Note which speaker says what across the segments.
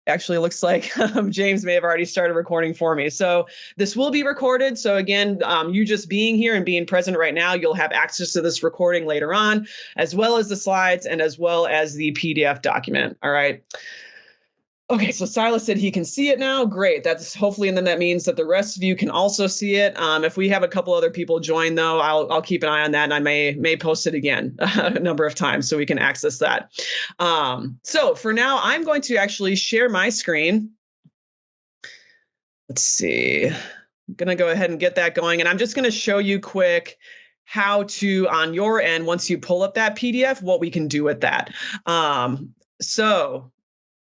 Speaker 1: Actually, it looks like James may have already started recording for me. So this will be recorded. So again, you just being here and being present right now, you'll have access to this recording later on, as well as the slides and as well as the PDF document. All right. Okay, so Silas said he can see it now. Great. That's hopefully, and then that means that the rest of you can also see it. If we have a couple other people join, though, I'll keep an eye on that, and I may post it again a number of times so we can access that. So for now, I'm going to actually share my screen. Let's see. I'm going to go ahead and get that going, and I'm just going to show you quick how to, on your end, once you pull up that PDF, what we can do with that. So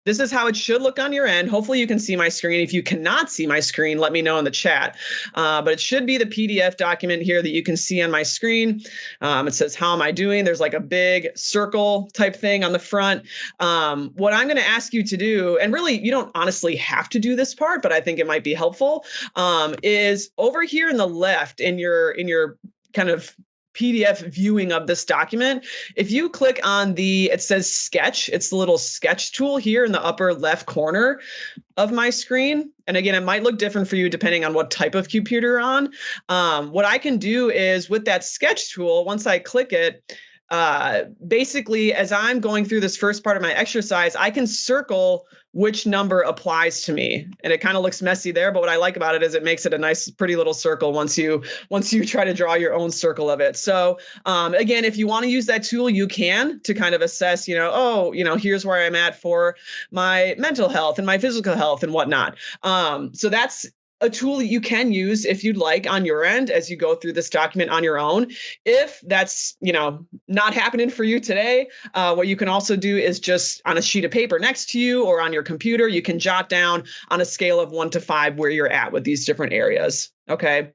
Speaker 1: this is how it should look on your end. Hopefully you can see my screen. If you cannot see my screen, let me know in the chat. But it should be the PDF document here that you can see on my screen. It says, how am I doing? There's like a big circle type thing on the front. What I'm going to ask you to do, and really you don't honestly have to do this part, but I think it might be helpful, is over here in the left in your kind of PDF viewing of this document, if you click on it says sketch, it's the little sketch tool here in the upper left corner of my screen. And again, it might look different for you depending on what type of computer you're on. What I can do is with that sketch tool, once I click it, basically, as I'm going through this first part of my exercise, I can circle which number applies to me. And it kind of looks messy there, but what I like about it is it makes it a nice, pretty little circle once you try to draw your own circle of it. So again, if you want to use that tool, you can to kind of assess, here's where I'm at for my mental health and my physical health and whatnot. So that's a tool that you can use if you'd like on your end as you go through this document on your own. If that's, not happening for you today, what you can also do is just on a sheet of paper next to you or on your computer, you can jot down on a scale of 1 to 5 where you're at with these different areas. Okay.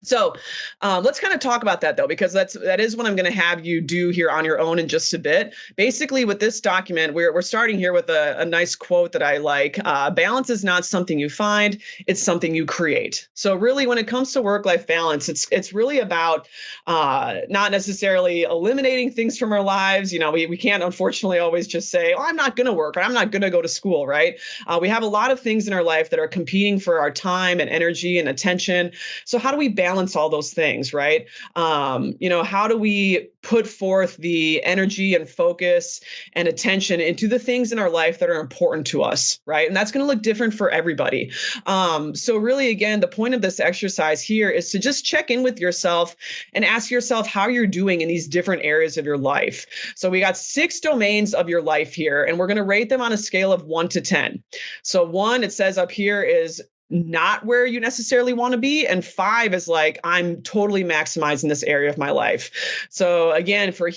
Speaker 1: So let's kind of talk about that, though, because that is what I'm going to have you do here on your own in just a bit. Basically, with this document, we're starting here with a nice quote that I like. Balance is not something you find, it's something you create. So really, when it comes to work-life balance, it's really about not necessarily eliminating things from our lives. We can't, unfortunately, always just say, oh, I'm not going to work or I'm not going to go to school, right? We have a lot of things in our life that are competing for our time and energy and attention. So how do we balance all those things, right? How do we put forth the energy and focus and attention into the things in our life that are important to us, right? And that's going to look different for everybody. So really, again, the point of this exercise here is to just check in with yourself and ask yourself how you're doing in these different areas of your life. So we got 6 domains of your life here, and we're going to rate them on a scale of 1 to 10. So 1, it says up here, is not where you necessarily want to be. And 5 is like, I'm totally maximizing this area of my life. So again, for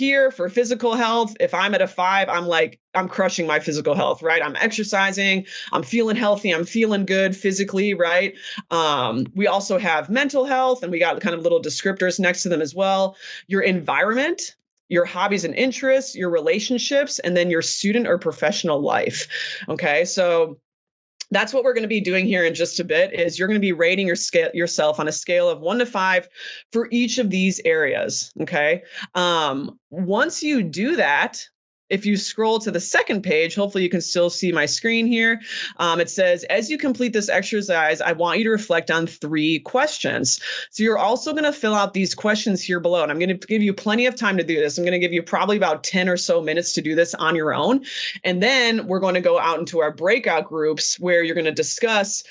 Speaker 1: physical health, if I'm at a 5, I'm crushing my physical health, right? I'm exercising, I'm feeling healthy, I'm feeling good physically, right? We also have mental health, and we got kind of little descriptors next to them as well. Your environment, your hobbies and interests, your relationships, and then your student or professional life. Okay, so that's what we're going to be doing here in just a bit, is you're going to be rating yourself on a scale of 1 to 5 for each of these areas. Okay. Once you do that, if you scroll to the second page, hopefully you can still see my screen here. It says, as you complete this exercise, I want you to reflect on 3 questions. So you're also going to fill out these questions here below, and I'm going to give you plenty of time to do this. I'm going to give you probably about 10 or so minutes to do this on your own. And then we're going to go out into our breakout groups where you're going to discuss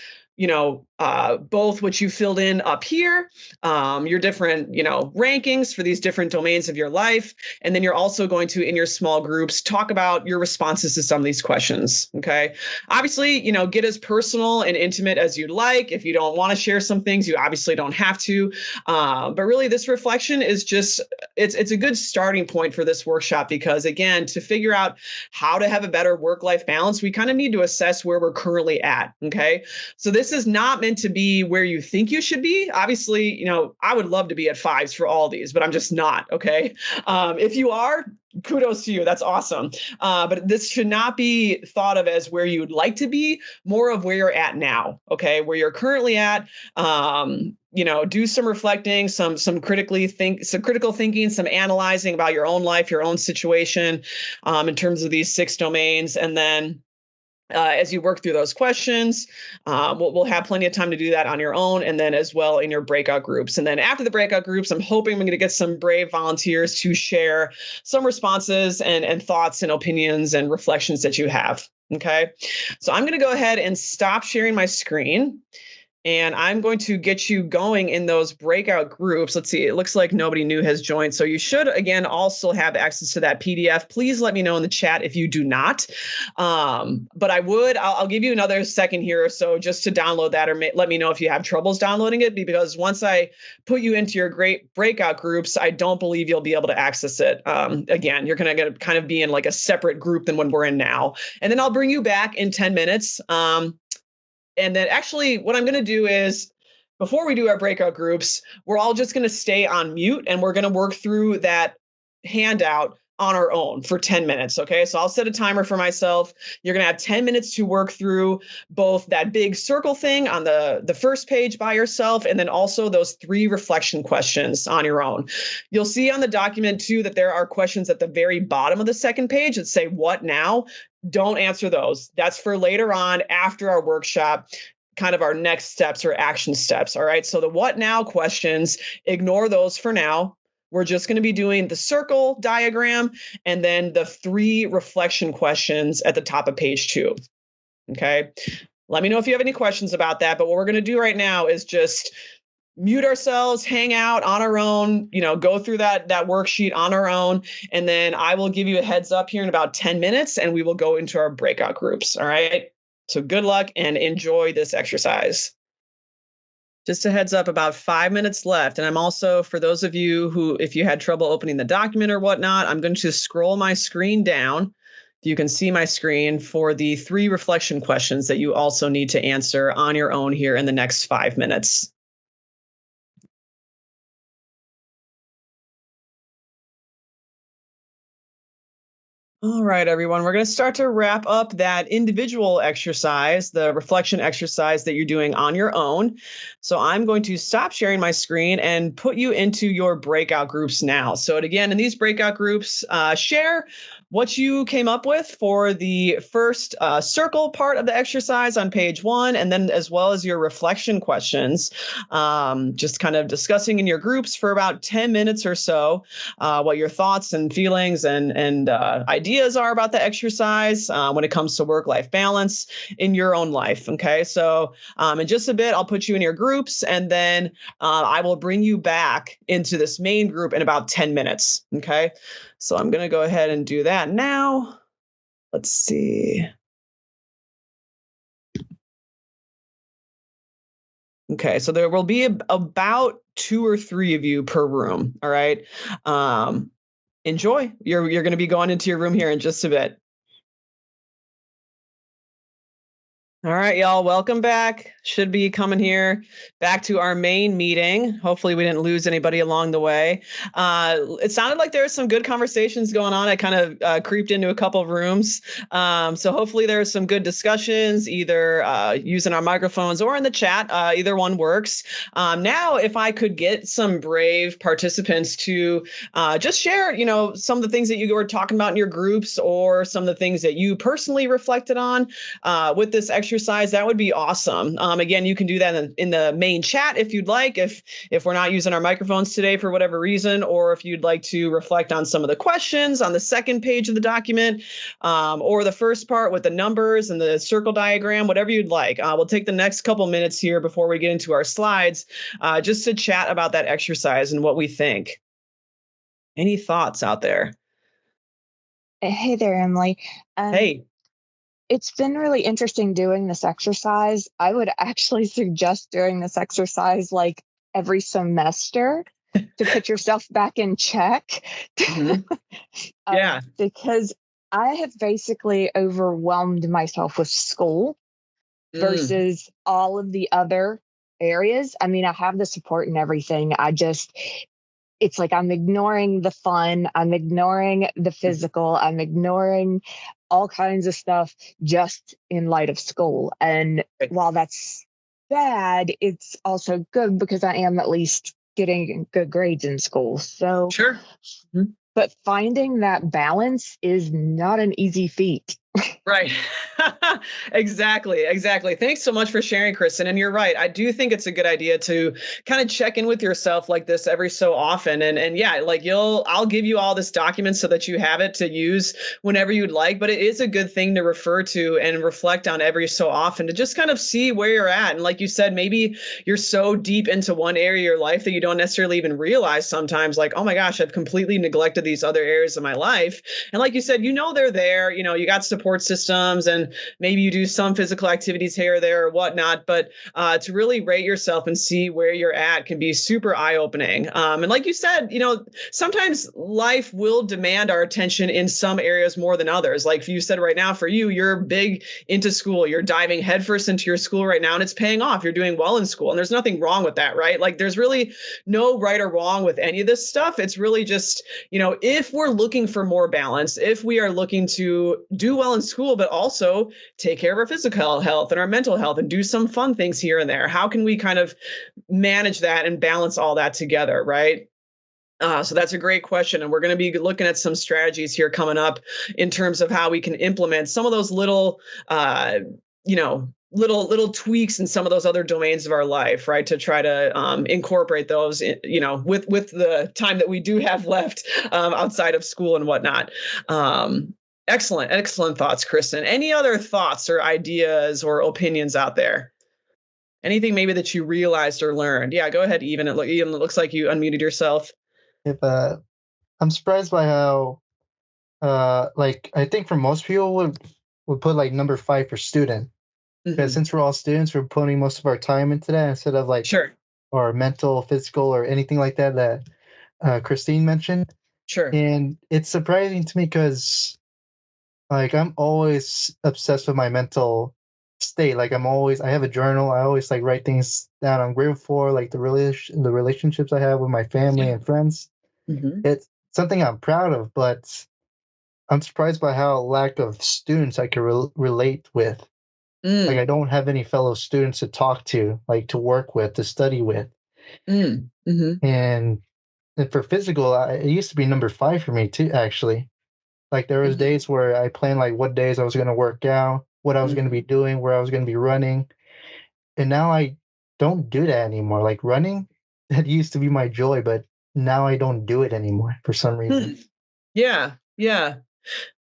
Speaker 1: both what you filled in up here, your different, rankings for these different domains of your life. And then you're also going to, in your small groups, talk about your responses to some of these questions. Okay. Obviously, get as personal and intimate as you'd like. If you don't want to share some things, you obviously don't have to. But really, this reflection is just, it's a good starting point for this workshop, because again, to figure out how to have a better work-life balance, we kind of need to assess where we're currently at. Okay. So this is not meant to be where you think you should be. Obviously, I would love to be at 5s for all these, but I'm just not. Okay. If you are, kudos to you. That's awesome. But this should not be thought of as where you would like to be, more of where you're at now. Okay. Where you're currently at. Do some reflecting, some critical thinking, some analyzing about your own life, your own situation, in terms of these 6 domains. And then as you work through those questions. We'll have plenty of time to do that on your own, and then as well in your breakout groups. And then after the breakout groups, I'm hoping we're going to get some brave volunteers to share some responses and thoughts and opinions and reflections that you have. Okay, so I'm going to go ahead and stop sharing my screen. And I'm going to get you going in those breakout groups. Let's see, it looks like nobody new has joined. So you should, again, also have access to that PDF. Please let me know in the chat if you do not. But I'll give you another second here or so just to download that, or let me know if you have troubles downloading it, because once I put you into your great breakout groups, I don't believe you'll be able to access it. Again, you're going to kind of be in like a separate group than when we're in now. And then I'll bring you back in 10 minutes. And then actually what I'm going to do is, before we do our breakout groups, we're all just going to stay on mute and we're going to work through that handout on our own for 10 minutes. Okay. So I'll set a timer for myself. You're going to have 10 minutes to work through both that big circle thing on the first page by yourself, and then also those 3 reflection questions on your own. You'll see on the document too that there are questions at the very bottom of the second page that say, "What now?" Don't answer those. That's for later on after our workshop, kind of our next steps or action steps. All right. So the what now questions, ignore those for now. We're just going to be doing the circle diagram and then the 3 reflection questions at the top of page 2. Okay. Let me know if you have any questions about that. But what we're going to do right now is just mute ourselves, hang out on our own, go through that worksheet on our own. And then I will give you a heads up here in about 10 minutes and we will go into our breakout groups. All right. So good luck and enjoy this exercise. Just a heads up, about 5 minutes left. And I'm also, for those of you who, if you had trouble opening the document or whatnot, I'm going to scroll my screen down. You can see my screen for the 3 reflection questions that you also need to answer on your own here in the next 5 minutes. All right, everyone, we're going to start to wrap up that individual exercise, the reflection exercise that you're doing on your own. So I'm going to stop sharing my screen and put you into your breakout groups now. So again, in these breakout groups, share what you came up with for the first circle part of the exercise on page 1, and then as well as your reflection questions, just kind of discussing in your groups for about 10 minutes or so what your thoughts and feelings and ideas are about the exercise when it comes to work-life balance in your own life. Okay, so in just a bit, I'll put you in your groups, and then I will bring you back into this main group in about 10 minutes. Okay. So I'm going to go ahead and do that now. Let's see. Okay, so there will be about 2 or 3 of you per room. All right. Enjoy. You're going to be going into your room here in just a bit. All right, y'all, welcome back. Should be coming here back to our main meeting. Hopefully we didn't lose anybody along the way. It sounded like there were some good conversations going on. I kind of creeped into a couple of rooms. So hopefully there are some good discussions, either using our microphones or in the chat. Either one works. Now, if I could get some brave participants to just share, some of the things that you were talking about in your groups, or some of the things that you personally reflected on with this exercise, that would be awesome. Again, you can do that in the main chat if you'd like, if we're not using our microphones today for whatever reason, or if you'd like to reflect on some of the questions on the second page of the document, or the first part with the numbers and the circle diagram, whatever you'd like. We'll take the next couple minutes here before we get into our slides, just to chat about that exercise and what we think. Any thoughts out there?
Speaker 2: Hey there, Emily.
Speaker 1: Hey.
Speaker 2: It's been really interesting doing this exercise. I would actually suggest doing this exercise like every semester to put yourself back in check.
Speaker 1: Mm-hmm. Yeah.
Speaker 2: Because I have basically overwhelmed myself with school versus all of the other areas. I mean, I have the support and everything. It's like I'm ignoring the fun, I'm ignoring the physical, I'm ignoring all kinds of stuff just in light of school. And while that's bad, it's also good because I am at least getting good grades in school. So
Speaker 1: sure.
Speaker 2: But finding that balance is not an easy feat.
Speaker 1: Right. Exactly. Exactly. Thanks so much for sharing, Kristen. And you're right. I do think it's a good idea to kind of check in with yourself like this every so often. And yeah, like I'll give you all this document so that you have it to use whenever you'd like. But it is a good thing to refer to and reflect on every so often to just kind of see where you're at. And like you said, maybe you're so deep into one area of your life that you don't necessarily even realize sometimes, like, oh my gosh, I've completely neglected these other areas of my life. And like you said, they're there, you got support systems and maybe you do some physical activities here or there or whatnot, but to really rate yourself and see where you're at can be super eye-opening. And like you said, sometimes life will demand our attention in some areas more than others. Like you said right now, for you, you're big into school. You're diving headfirst into your school right now and it's paying off. You're doing well in school and there's nothing wrong with that, right? Like there's really no right or wrong with any of this stuff. It's really just, if we're looking for more balance, if we are looking to do well in school, but also take care of our physical health and our mental health and do some fun things here and there, how can we kind of manage that and balance all that together, right? So that's a great question. And we're going to be looking at some strategies here coming up in terms of how we can implement some of those little, little tweaks in some of those other domains of our life, right? To try to incorporate those, with the time that we do have left outside of school and whatnot. Excellent thoughts, Kristen. Any other thoughts or ideas or opinions out there? Anything maybe that you realized or learned? Yeah, go ahead, Even. It looks like you unmuted yourself.
Speaker 3: If I'm surprised by how like I think for most people would put like number 5 for student. Because since we're all students, we're putting most of our time into that instead of like
Speaker 1: sure,
Speaker 3: or mental, physical, or anything like that Christine mentioned.
Speaker 1: Sure.
Speaker 3: And it's surprising to me because like I'm always obsessed with my mental state. Like I have a journal. I always like write things down I'm grateful for, like the relationships I have with my family and friends. It's something I'm proud of, but I'm surprised by how lack of students I can relate with. Like I don't have any fellow students to talk to, like to work with, to study with. And for physical, it used to be number 5 for me too, actually. Like there was days where I planned like what days I was going to work out, what I was going to be doing, where I was going to be running. And now I don't do that anymore. Like running, that used to be my joy, but now I don't do it anymore for some reason.
Speaker 1: Yeah.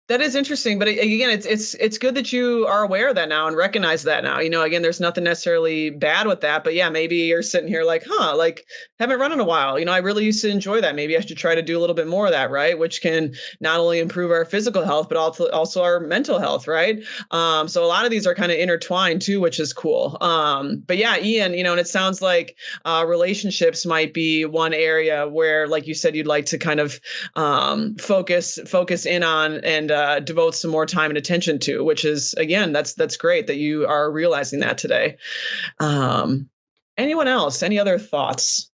Speaker 1: That is interesting, but again, it's good that you are aware of that now and recognize that now. Again, there's nothing necessarily bad with that, but yeah, maybe you're sitting here like, like haven't run in a while. I really used to enjoy that. Maybe I should try to do a little bit more of that, right? Which can not only improve our physical health, but also our mental health, right? So a lot of these are kind of intertwined too, which is cool. But yeah, Ian, and it sounds like relationships might be one area where, like you said, you'd like to kind of focus in on and devote some more time and attention to, which is, again, that's great that you are realizing that today. Anyone else? Any other thoughts?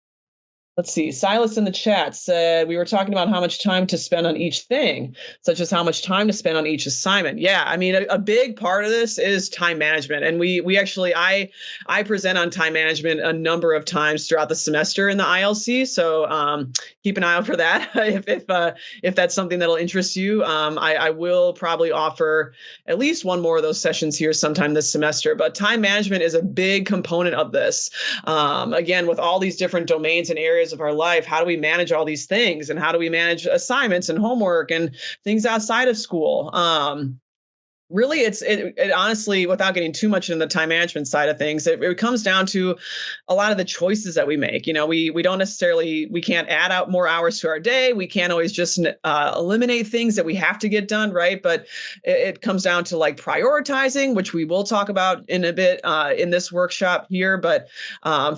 Speaker 1: Let's see. Silas in the chat said we were talking about how much time to spend on each thing, such as how much time to spend on each assignment. Yeah, I mean, a big part of this is time management, and we actually I present on time management a number of times throughout the semester in the ILC. So keep an eye out for that if that's something that'll interest you. I will probably offer at least one more of those sessions here sometime this semester. But time management is a big component of this. Again, with all these different domains and areas of our life, how do we manage all these things, and how do we manage assignments and homework and things outside of school? Really, it honestly, without getting too much into the time management side of things, it comes down to a lot of the choices that we make. We don't necessarily, we can't add out more hours to our day. We can't always just eliminate things that we have to get done, right? But it comes down to like prioritizing, which we will talk about in a bit in this workshop here, but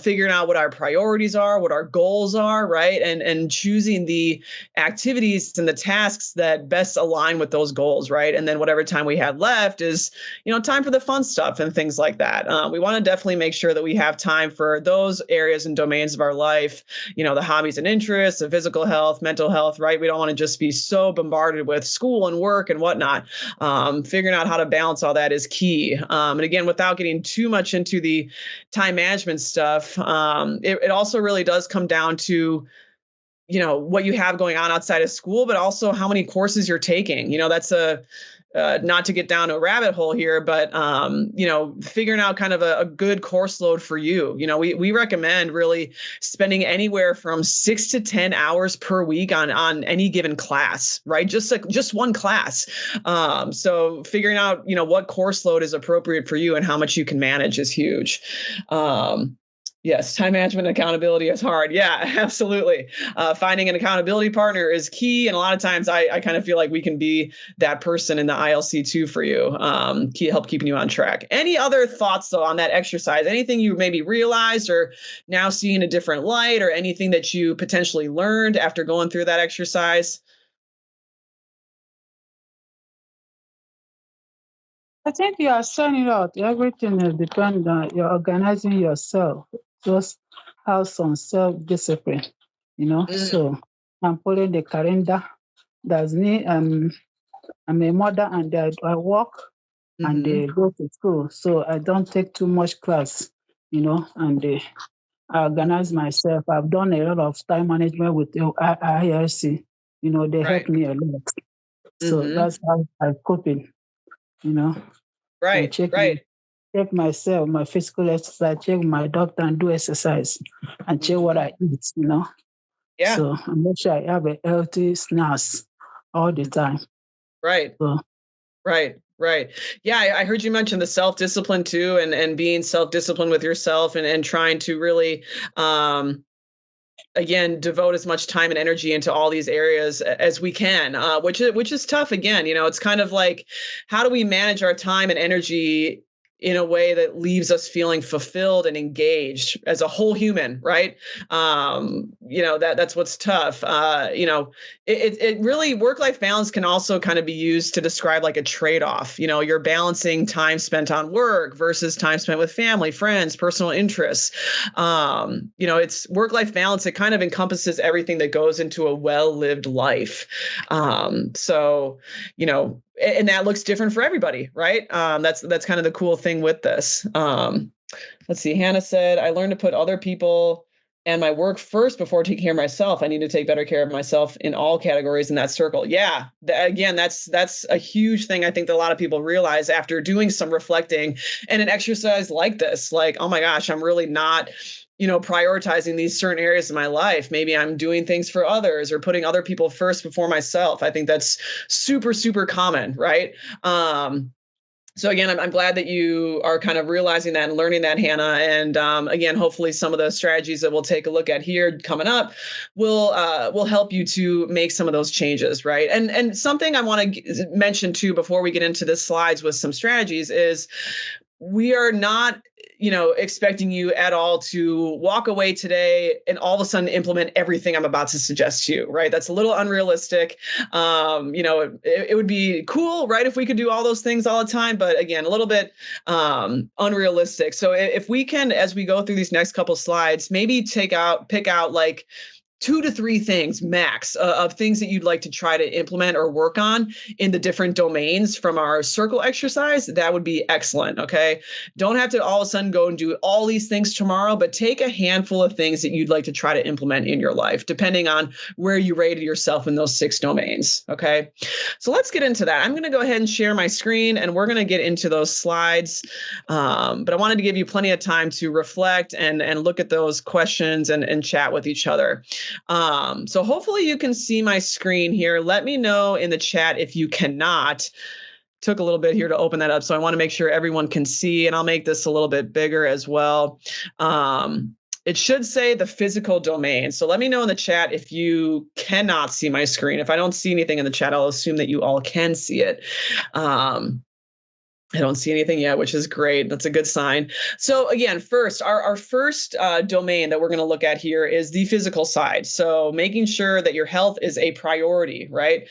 Speaker 1: figuring out what our priorities are, what our goals are, right? And choosing the activities and the tasks that best align with those goals, right? And then whatever time we have left is, time for the fun stuff and things like that. We want to definitely make sure that we have time for those areas and domains of our life, the hobbies and interests, the physical health, mental health, right? We don't want to just be so bombarded with school and work and whatnot. Figuring out how to balance all that is key. And again, without getting too much into the time management stuff, it also really does come down to what you have going on outside of school, but also how many courses you're taking. That's not to get down a rabbit hole here, but, figuring out kind of a good course load for you. We recommend really spending anywhere from 6 to 10 hours per week on any given class, right? Just one class. So figuring out, what course load is appropriate for you and how much you can manage is huge. Yes, time management and accountability is hard. Yeah, absolutely. Finding an accountability partner is key. And a lot of times I kind of feel like we can be that person in the ILC too for you, help keeping you on track. Any other thoughts, though, on that exercise? Anything you maybe realized or now see in a different light, or anything that you potentially learned after going through that exercise?
Speaker 4: I think you are saying it out. Everything depends on you're organizing yourself. Just have some self-discipline, So I'm putting the calendar. That's me. I'm a mother, and I work and they go to school. So I don't take too much class, and I organize myself. I've done a lot of time management with the IRC. They help me a lot. So that's how I cope it,
Speaker 1: Right,
Speaker 4: check myself, my physical exercise, check my doctor and do exercise, and check what I eat,
Speaker 1: Yeah.
Speaker 4: So I make sure I have a healthy snacks all the time.
Speaker 1: Right.
Speaker 4: So.
Speaker 1: Right. Yeah, I heard you mention the self-discipline too, and being self-disciplined with yourself and trying to really, again, devote as much time and energy into all these areas as we can, which is tough. Again, it's kind of like, how do we manage our time and energy in a way that leaves us feeling fulfilled and engaged as a whole human, right? That's what's tough. It really, work-life balance can also kind of be used to describe like a trade-off. You're balancing time spent on work versus time spent with family, friends, personal interests. It's work-life balance. It kind of encompasses everything that goes into a well-lived life. And that looks different for everybody, right? That's kind of the cool thing with this. Let's see. Hannah said, I learned to put other people and my work first before taking care of myself. I need to take better care of myself in all categories in that circle. Yeah. Again, that's a huge thing. I think that a lot of people realize after doing some reflecting and an exercise like this, like, oh my gosh, I'm really not prioritizing these certain areas of my life. Maybe I'm doing things for others or putting other people first before myself. I think that's super, super common, right? So again, I'm glad that you are kind of realizing that and learning that, Hannah. And again, hopefully some of the strategies that we'll take a look at here coming up will help you to make some of those changes, right? And something I want to mention too before we get into the slides with some strategies is we are not expecting you at all to walk away today and all of a sudden implement everything I'm about to suggest to you, right? That's a little unrealistic. It would be cool, right, if we could do all those things all the time, but again, a little bit unrealistic. So if we can, as we go through these next couple slides, maybe pick out like 2 to 3 things max of things that you'd like to try to implement or work on in the different domains from our circle exercise, that would be excellent. Okay. Don't have to all of a sudden go and do all these things tomorrow, but take a handful of things that you'd like to try to implement in your life, depending on where you rated yourself in those 6 domains. Okay. So let's get into that. I'm going to go ahead and share my screen and we're going to get into those slides. But I wanted to give you plenty of time to reflect and look at those questions and chat with each other. So hopefully you can see my screen here. Let me know in the chat if you cannot. Took a little bit here to open that up, so I want to make sure everyone can see, and I'll make this a little bit bigger as well. It should say the physical domain. So let me know in the chat if you cannot see my screen. If I don't see anything in the chat, I'll assume that you all can see it. I don't see anything yet, which is great. That's a good sign. So again, first, our first domain that we're going to look at here is the physical side. So making sure that your health is a priority, right?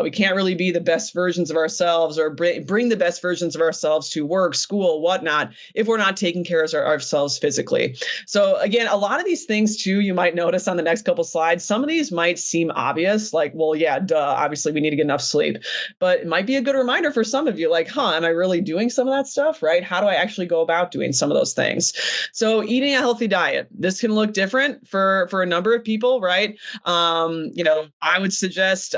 Speaker 1: We can't really be the best versions of ourselves or bring the best versions of ourselves to work, school, whatnot, if we're not taking care of ourselves physically. So again, a lot of these things too, you might notice on the next couple slides, some of these might seem obvious, like, well, yeah, duh, obviously we need to get enough sleep. But it might be a good reminder for some of you, like, am I really necessarily doing some of that stuff, right? How do I actually go about doing some of those things? So eating a healthy diet, this can look different for a number of people, right? I would suggest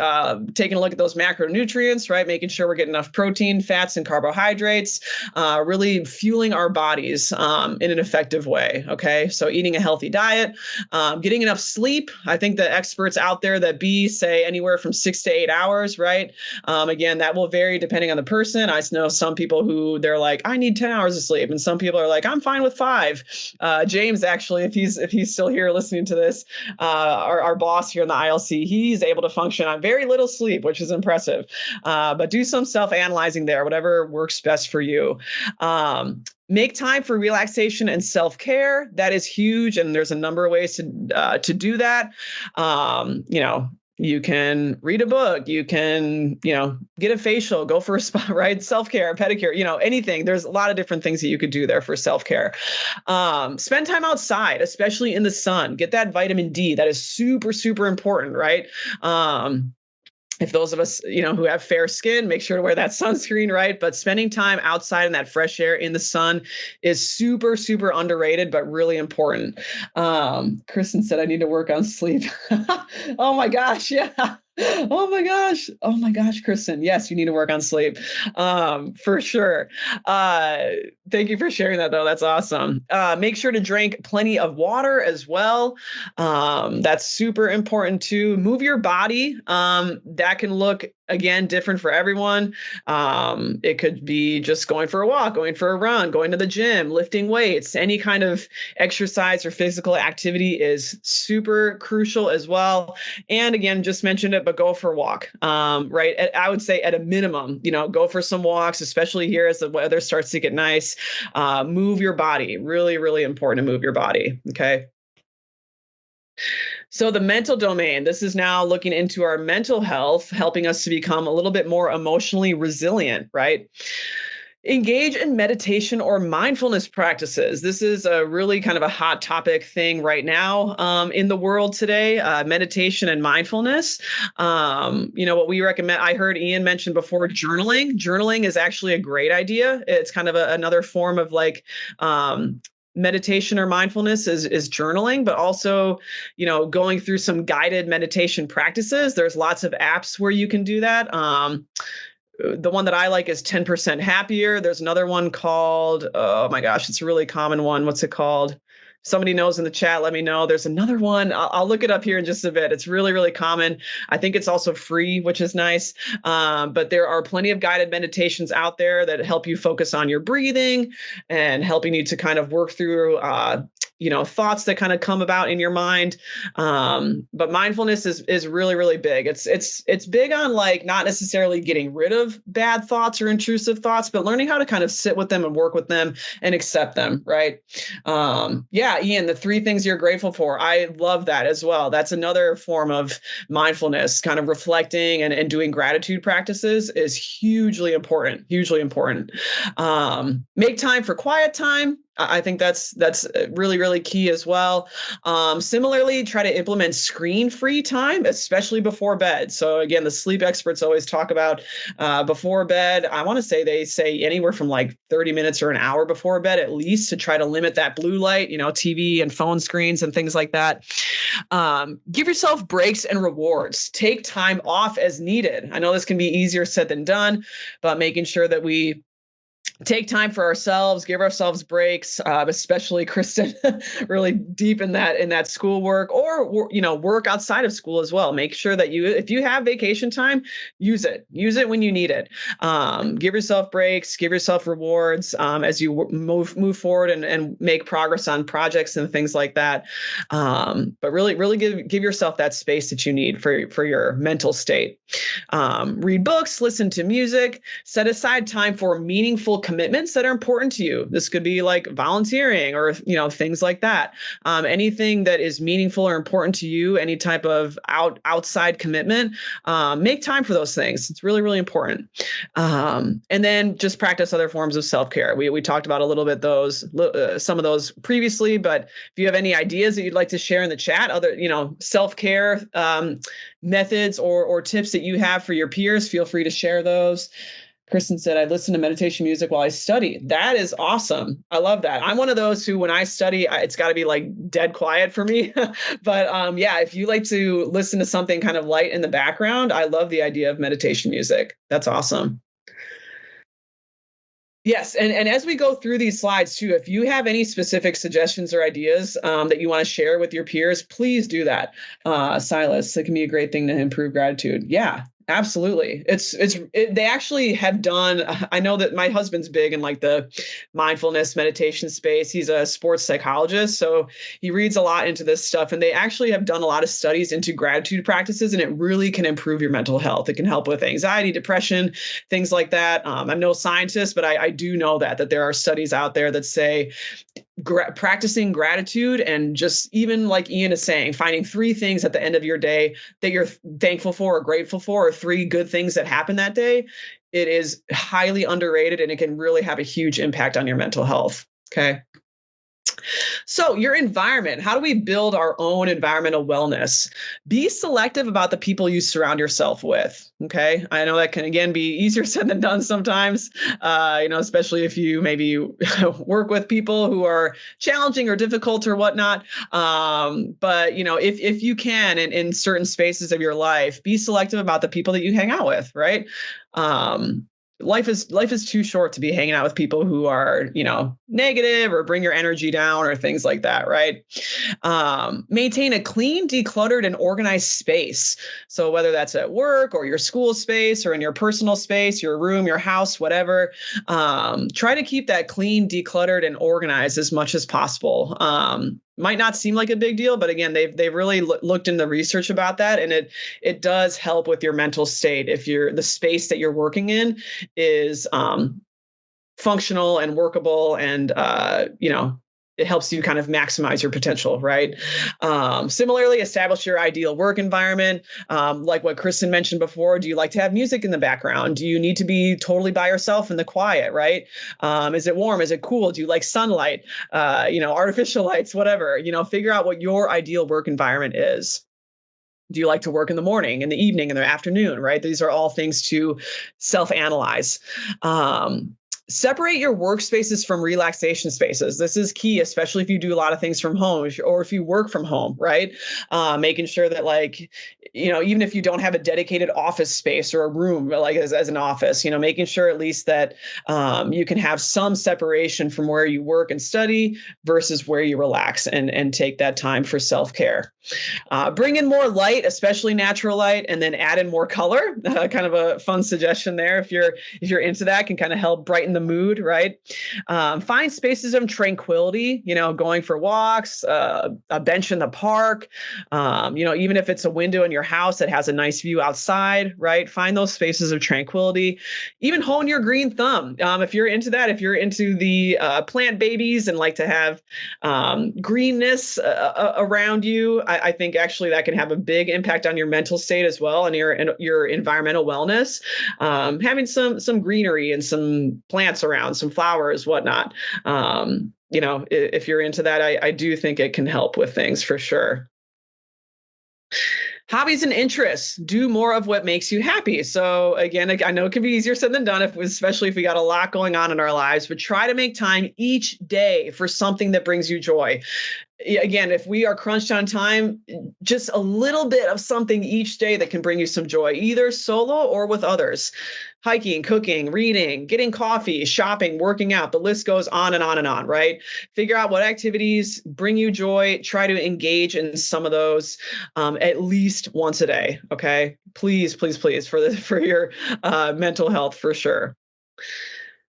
Speaker 1: taking a look at those macronutrients, right? Making sure we're getting enough protein, fats, and carbohydrates, really fueling our bodies in an effective way. Okay. So eating a healthy diet, getting enough sleep. I think the experts out there that say anywhere from 6 to 8 hours, right? Again, that will vary depending on the person. I know some people who they're like, I need 10 hours of sleep. And some people are like, I'm fine with 5. James, actually, if he's still here listening to this, our boss here in the ILC, he's able to function on very little sleep, which is impressive. But do some self-analyzing there, whatever works best for you. Make time for relaxation and self-care. That is huge. And there's a number of ways to do that. You can read a book, you can, get a facial, go for a spa, right? Self-care, pedicure, anything. There's a lot of different things that you could do there for self-care. Spend time outside, especially in the sun. Get that vitamin D. That is super, super important, right? If those of us, who have fair skin, make sure to wear that sunscreen, right? But spending time outside in that fresh air in the sun is super, super underrated, but really important. Kristen said, I need to work on sleep. Oh my gosh. Yeah. Oh my gosh, Kristen. Yes, you need to work on sleep, for sure. Thank you for sharing that, though. That's awesome. Make sure to drink plenty of water as well. That's super important too. Move your body. That can look, again, different for everyone. It could be just going for a walk, going for a run, going to the gym, lifting weights. Any kind of exercise or physical activity is super crucial as well. And again, just mentioned it, but go for a walk, right? I would say at a minimum, go for some walks, especially here as the weather starts to get nice. Move your body. Really, really important to move your body. Okay. So the mental domain, this is now looking into our mental health, helping us to become a little bit more emotionally resilient, right? Engage in meditation or mindfulness practices. This is a really kind of a hot topic thing right now in the world today, meditation and mindfulness. What we recommend, I heard Ian mention before, journaling. Journaling is actually a great idea. It's kind of another form of meditation or mindfulness is journaling, but also, going through some guided meditation practices. There's lots of apps where you can do that. The one that I like is 10% Happier. There's another one called, oh my gosh, it's a really common one. What's it called? Somebody knows in the chat, let me know. There's another one. I'll look it up here in just a bit. It's really, really common. I think it's also free, which is nice. But there are plenty of guided meditations out there that help you focus on your breathing and helping you to kind of work through thoughts that kind of come about in your mind. But mindfulness is really, really big. It's big on not necessarily getting rid of bad thoughts or intrusive thoughts, but learning how to kind of sit with them and work with them and accept them. Right. Ian, the 3 things you're grateful for. I love that as well. That's another form of mindfulness, kind of reflecting and doing gratitude practices is hugely important, Make time for quiet time. I think that's really, really key as well. Similarly, try to implement screen-free time, especially before bed. So again, the sleep experts always talk about before bed. I want to say they say anywhere from 30 minutes or an hour before bed, at least, to try to limit that blue light, TV and phone screens and things like that. Give yourself breaks and rewards. Take time off as needed. I know this can be easier said than done, but making sure that we take time for ourselves, give ourselves breaks, especially Kristen, really deep in that schoolwork or, work outside of school as well. Make sure that if you have vacation time, use it when you need it. Give yourself breaks, give yourself rewards as you move forward and make progress on projects and things like that. But really give yourself that space that you need for your mental state. Read books, listen to music, set aside time for meaningful commitments that are important to you. This could be like volunteering or, things like that. Anything that is meaningful or important to you, any type of outside commitment, make time for those things. It's really, really important. And then just practice other forms of self-care. We talked about a little bit some of those previously, but if you have any ideas that you'd like to share in the chat, other, self-care methods or tips that you have for your peers, feel free to share those. Kristen said, I listen to meditation music while I study. That is awesome. I love that. I'm one of those who, when I study, it's got to be like dead quiet for me. But yeah, if you like to listen to something kind of light in the background, I love the idea of meditation music. That's awesome. Yes. And as we go through these slides too, if you have any specific suggestions or ideas that you want to share with your peers, please do that. Silas, it can be a great thing to improve gratitude. Yeah. Absolutely. They actually have done, I know that my husband's big in like the mindfulness meditation space. He's a sports psychologist, so he reads a lot into this stuff, and they actually have done a lot of studies into gratitude practices, and it really can improve your mental health. It can help with anxiety, depression, things like that. I'm no scientist, but I do know that there are studies out there that say practicing gratitude, and just even like Ian is saying, finding 3 things at the end of your day that you're thankful for or grateful for, or 3 good things that happened that day, it is highly underrated, and it can really have a huge impact on your mental health. Okay. So your environment, how do we build our own environmental wellness? Be selective about the people you surround yourself with. Okay. I know that can, again, be easier said than done sometimes, especially if you maybe work with people who are challenging or difficult or whatnot. But if you can, in certain spaces of your life, be selective about the people that you hang out with, right? Life is too short to be hanging out with people who are, negative or bring your energy down or things like that, right? Maintain a clean, decluttered, and organized space. So whether that's at work or your school space or in your personal space, your room, your house, whatever, try to keep that clean, decluttered, and organized as much as possible. Might not seem like a big deal, but again, they've really looked into research about that, and it does help with your mental state if the space that you're working in is functional and workable, and it helps you kind of maximize your potential, right? Similarly, establish your ideal work environment. Like what Kristen mentioned before, do you like to have music in the background? Do you need to be totally by yourself in the quiet, right? Is it warm? Is it cool? Do you like sunlight? Artificial lights, whatever, figure out what your ideal work environment is. Do you like to work in the morning, in the evening, in the afternoon, right? These are all things to self-analyze. Separate your workspaces from relaxation spaces. This is key, especially if you do a lot of things from home or if you work from home, right? Making sure that even if you don't have a dedicated office space or a room like as an office, making sure at least that you can have some separation from where you work and study versus where you relax and take that time for self-care. Bring in more light, especially natural light, and then add in more color. Kind of a fun suggestion there. If you're into that, can kind of help brighten the mood, right? Find spaces of tranquility, going for walks, a bench in the park, even if it's a window in your house that has a nice view outside, right? Find those spaces of tranquility. Even hone your green thumb. If you're into that, if you're into the plant babies and like to have greenness around you, I think actually that can have a big impact on your mental state as well and your environmental wellness. Having some greenery and some plants around, some flowers, whatnot. If you're into that, I do think it can help with things for sure. Hobbies and interests, do more of what makes you happy. So again, I know it can be easier said than done, especially if we got a lot going on in our lives, but try to make time each day for something that brings you joy. Again, if we are crunched on time, just a little bit of something each day that can bring you some joy, either solo or with others. Hiking, cooking, reading, getting coffee, shopping, working out, the list goes on and on and on, right? Figure out what activities bring you joy. Try to engage in some of those at least once a day, okay? Please, please, please, for your mental health, for sure.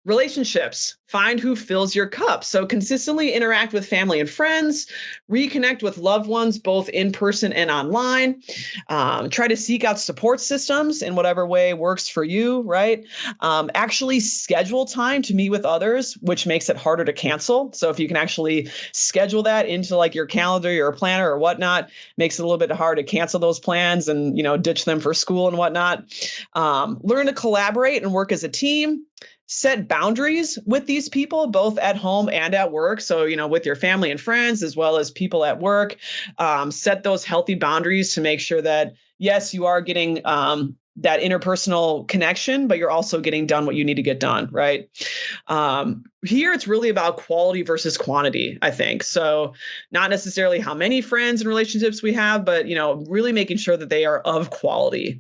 Speaker 1: Relationships, find who fills your cup. So consistently interact with family and friends, reconnect with loved ones, both in person and online. Try to seek out support systems in whatever way works for you, right? Actually schedule time to meet with others, which makes it harder to cancel. So if you can actually schedule that into like your calendar, your planner or whatnot, makes it a little bit hard to cancel those plans and, ditch them for school and whatnot. Learn to collaborate and work as a team. Set boundaries with these people, both at home and at work. So, with your family and friends, as well as people at work, set those healthy boundaries to make sure that, yes, you are getting that interpersonal connection, but you're also getting done what you need to get done, right? Here, it's really about quality versus quantity, I think. So not necessarily how many friends and relationships we have, but, really making sure that they are of quality.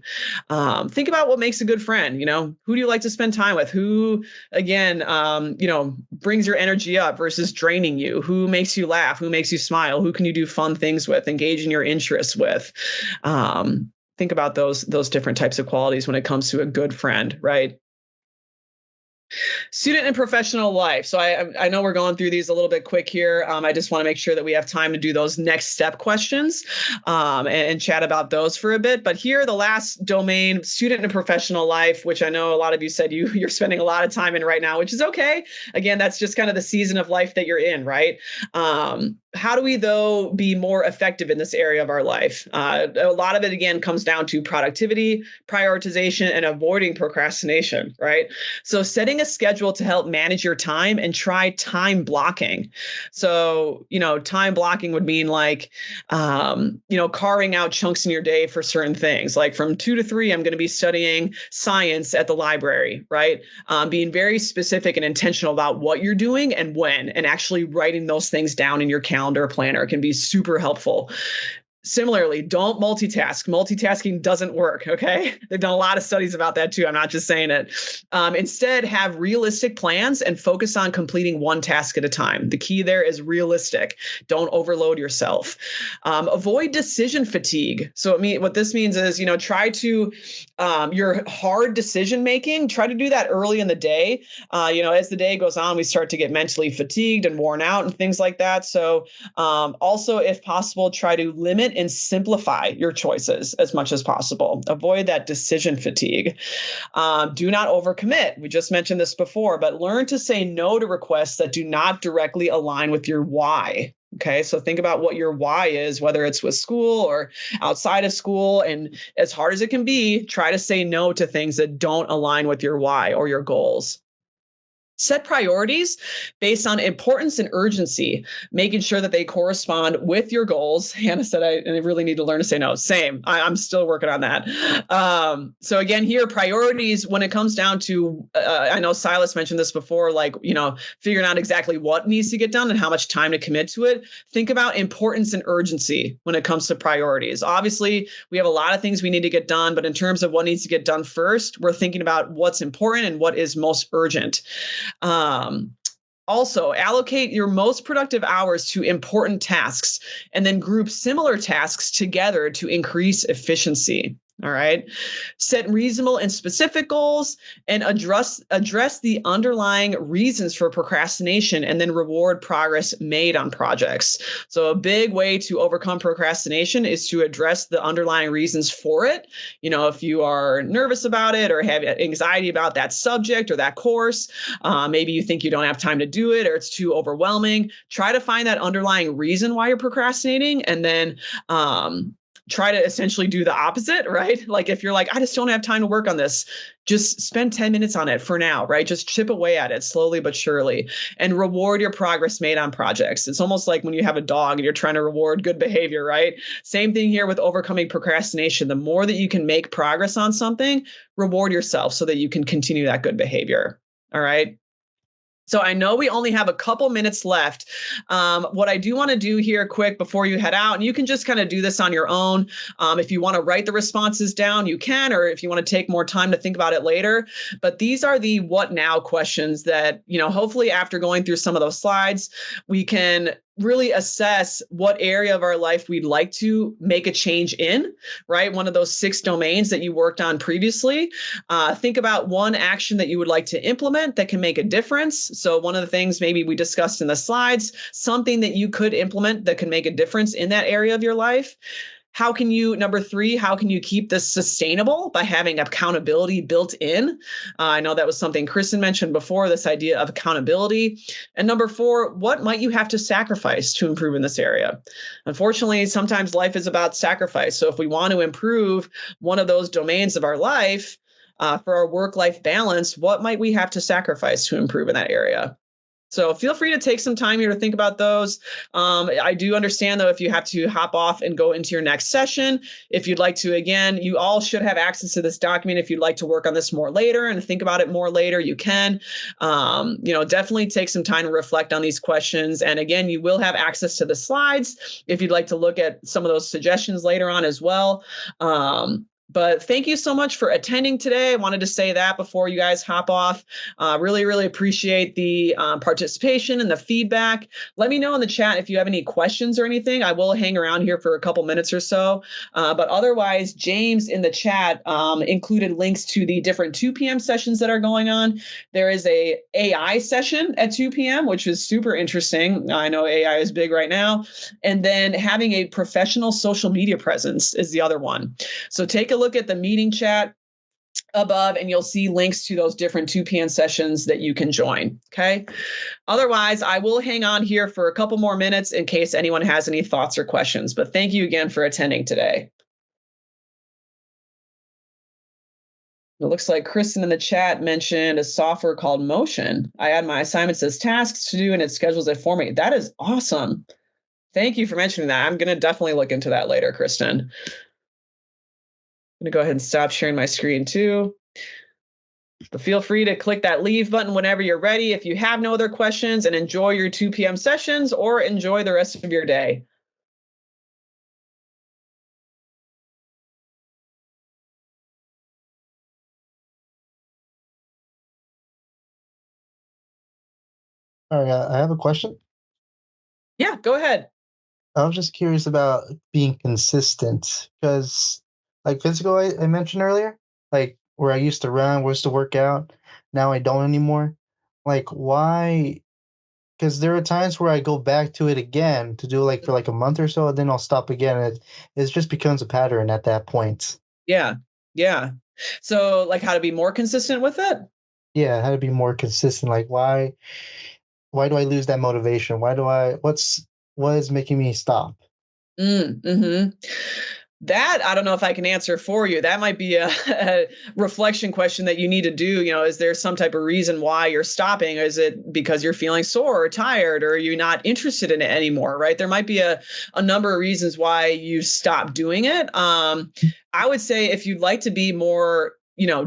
Speaker 1: Think about what makes a good friend. Who do you like to spend time with? Who, again, brings your energy up versus draining you? Who makes you laugh? Who makes you smile? Who can you do fun things with, engage in your interests with? Think about those different types of qualities when it comes to a good friend, right? Student and professional life. So I know we're going through these a little bit quick here. I just want to make sure that we have time to do those next step questions and chat about those for a bit. But here, the last domain, student and professional life, which I know a lot of you said you're spending a lot of time in right now, which is okay. Again, that's just kind of the season of life that you're in, right? How do we, though, be more effective in this area of our life? A lot of it, again, comes down to productivity, prioritization, and avoiding procrastination, right? So setting a schedule to help manage your time and try time blocking. So, time blocking would mean like, carving out chunks in your day for certain things. Like from 2 to 3, I'm going to be studying science at the library, right? Being very specific and intentional about what you're doing and when, and actually writing those things down in your calendar planner can be super helpful. Similarly, don't multitask. Multitasking doesn't work, okay? They've done a lot of studies about that too. I'm not just saying it. Instead, have realistic plans and focus on completing one task at a time. The key there is realistic. Don't overload yourself. Avoid decision fatigue. So what this means is, try to, your hard decision making, try to do that early in the day. As the day goes on, we start to get mentally fatigued and worn out and things like that. So also, if possible, try to limit and simplify your choices as much as possible. Avoid that decision fatigue. Do not overcommit. We just mentioned this before, but learn to say no to requests that do not directly align with your why. Okay, so think about what your why is, whether it's with school or outside of school. And as hard as it can be, try to say no to things that don't align with your why or your goals. Set priorities based on importance and urgency, making sure that they correspond with your goals. Hannah said, I really need to learn to say no. Same. I'm still working on that. So again, here, priorities, when it comes down to, I know Silas mentioned this before, figuring out exactly what needs to get done and how much time to commit to it. Think about importance and urgency when it comes to priorities. Obviously, we have a lot of things we need to get done, but in terms of what needs to get done first, we're thinking about what's important and what is most urgent. Also, allocate your most productive hours to important tasks and then group similar tasks together to increase efficiency. All right. Set reasonable and specific goals and address the underlying reasons for procrastination and then reward progress made on projects. So a big way to overcome procrastination is to address the underlying reasons for it. If you are nervous about it or have anxiety about that subject or that course, maybe you think you don't have time to do it or it's too overwhelming. Try to find that underlying reason why you're procrastinating and then try to essentially do the opposite, right? Like if you're like, I just don't have time to work on this, just spend 10 minutes on it for now, right? Just chip away at it slowly but surely and reward your progress made on projects. It's almost like when you have a dog and you're trying to reward good behavior, right? Same thing here with overcoming procrastination. The more that you can make progress on something, reward yourself so that you can continue that good behavior. All right. So I know we only have a couple minutes left. What I do want to do here quick before you head out, and you can just kind of do this on your own. If you want to write the responses down, you can, or if you want to take more time to think about it later. But these are the what now questions that, hopefully after going through some of those slides, we can really assess what area of our life we'd like to make a change in, right? One of those 6 domains that you worked on previously. Think about one action that you would like to implement that can make a difference. So one of the things maybe we discussed in the slides, something that you could implement that can make a difference in that area of your life. Number 3, how can you keep this sustainable by having accountability built in? I know that was something Kristen mentioned before, this idea of accountability. And number 4, what might you have to sacrifice to improve in this area? Unfortunately, sometimes life is about sacrifice. So if we want to improve one of those domains of our life, for our work-life balance, what might we have to sacrifice to improve in that area? So feel free to take some time here to think about those. I do understand, though, if you have to hop off and go into your next session, if you'd like to, again, you all should have access to this document. If you'd like to work on this more later and think about it more later, you can. Definitely take some time to reflect on these questions. And again, you will have access to the slides if you'd like to look at some of those suggestions later on as well. But thank you so much for attending today. I wanted to say that before you guys hop off. Really, really appreciate the participation and the feedback. Let me know in the chat if you have any questions or anything. I will hang around here for a couple minutes or so. But otherwise, James in the chat included links to the different 2 p.m. sessions that are going on. There is a AI session at 2 p.m., which is super interesting. I know AI is big right now. And then having a professional social media presence is the other one. So take a look at the meeting chat above and you'll see links to those different 2 p.m. sessions that you can join. Okay. Otherwise, I will hang on here for a couple more minutes in case anyone has any thoughts or questions. But thank you again for attending today. It looks like Kristen in the chat mentioned a software called Motion. I add my assignments as tasks to do and it schedules it for me. That is awesome. Thank you for mentioning that. I'm going to definitely look into that later, Kristen. I'm going to go ahead and stop sharing my screen too. But feel free to click that leave button whenever you're ready if you have no other questions, and enjoy your 2 p.m. sessions or enjoy the rest of your day.
Speaker 3: All right, I have a question.
Speaker 1: Yeah, go ahead.
Speaker 3: I was just curious about being consistent because, like physical, I mentioned earlier, like where I used to run, where I used to work out, now I don't anymore. Like, why? Because there are times where I go back to it again to do like for like a month or so, and then I'll stop again. And it just becomes a pattern at that point.
Speaker 1: Yeah. So, like, how to be more consistent with it?
Speaker 3: Yeah, how to be more consistent. Like, why do I lose that motivation? What is making me stop?
Speaker 1: That, I don't know if I can answer for you. That might be a reflection question that you need to do. Is there some type of reason why you're stopping? Is it because you're feeling sore or tired, or you're not interested in it anymore, right? There might be a number of reasons why you stopped doing it. I would say if you'd like to be more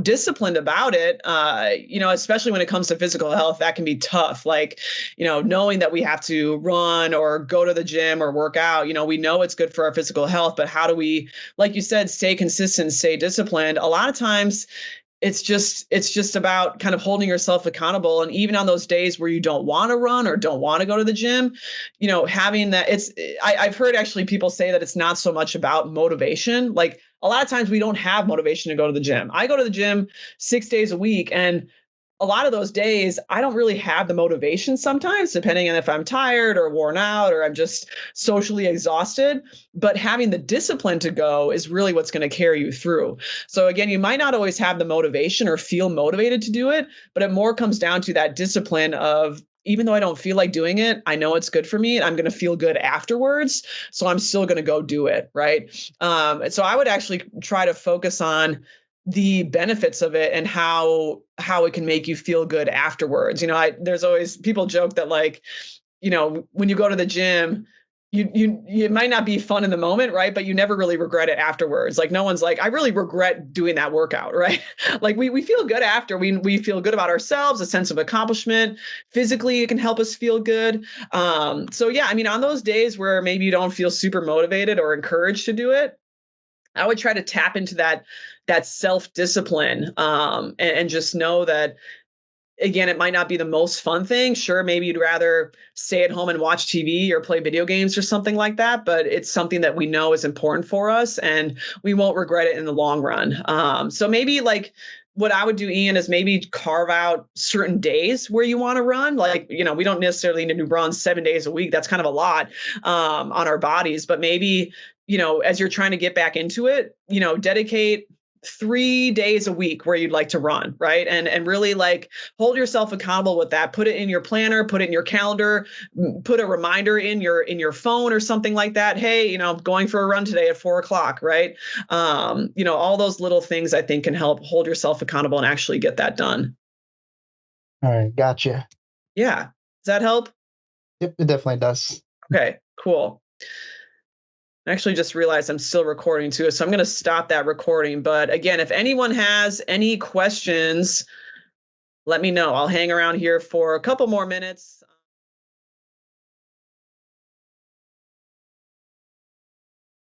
Speaker 1: disciplined about it, especially when it comes to physical health, that can be tough. Like, knowing that we have to run or go to the gym or work out, we know it's good for our physical health, but how do we, like you said, stay consistent, stay disciplined? A lot of times it's just about kind of holding yourself accountable. And even on those days where you don't want to run or don't want to go to the gym, having that, I've heard actually people say that it's not so much about motivation. Like, a lot of times we don't have motivation to go to the gym. I go to the gym 6 days a week, and a lot of those days I don't really have the motivation sometimes, depending on if I'm tired or worn out or I'm just socially exhausted. But having the discipline to go is really what's going to carry you through. So again, you might not always have the motivation or feel motivated to do it, but it more comes down to that discipline of, even though I don't feel like doing it, I know it's good for me and I'm going to feel good afterwards. So I'm still going to go do it. Right. So I would actually try to focus on the benefits of it and how it can make you feel good afterwards. There's always, people joke that, like, when you go to the gym, you might not be fun in the moment, right? But you never really regret it afterwards. Like, no one's like, I really regret doing that workout, right? Like, we feel good after. We feel good about ourselves, a sense of accomplishment. Physically, it can help us feel good. So yeah, on those days where maybe you don't feel super motivated or encouraged to do it, I would try to tap into that self-discipline, and just know that, again, it might not be the most fun thing. Sure, maybe you'd rather stay at home and watch TV or play video games or something like that, but it's something that we know is important for us and we won't regret it in the long run. So maybe, like, what I would do, Ian, is maybe carve out certain days where you want to run. Like, we don't necessarily need to run 7 days a week. That's kind of a lot on our bodies, but maybe, as you're trying to get back into it, dedicate 3 days a week where you'd like to run, right? And really, like, hold yourself accountable with that. Put it in your planner, put it in your calendar, put a reminder in your phone or something like that. Hey, going for a run today at 4:00, right? All those little things I think can help hold yourself accountable and actually get that done.
Speaker 3: All right, gotcha.
Speaker 1: Yeah. Does that help?
Speaker 3: Yep, it definitely does.
Speaker 1: Okay, cool. I actually just realized I'm still recording too, so I'm going to stop that recording. But again, if anyone has any questions, let me know. I'll hang around here for a couple more minutes.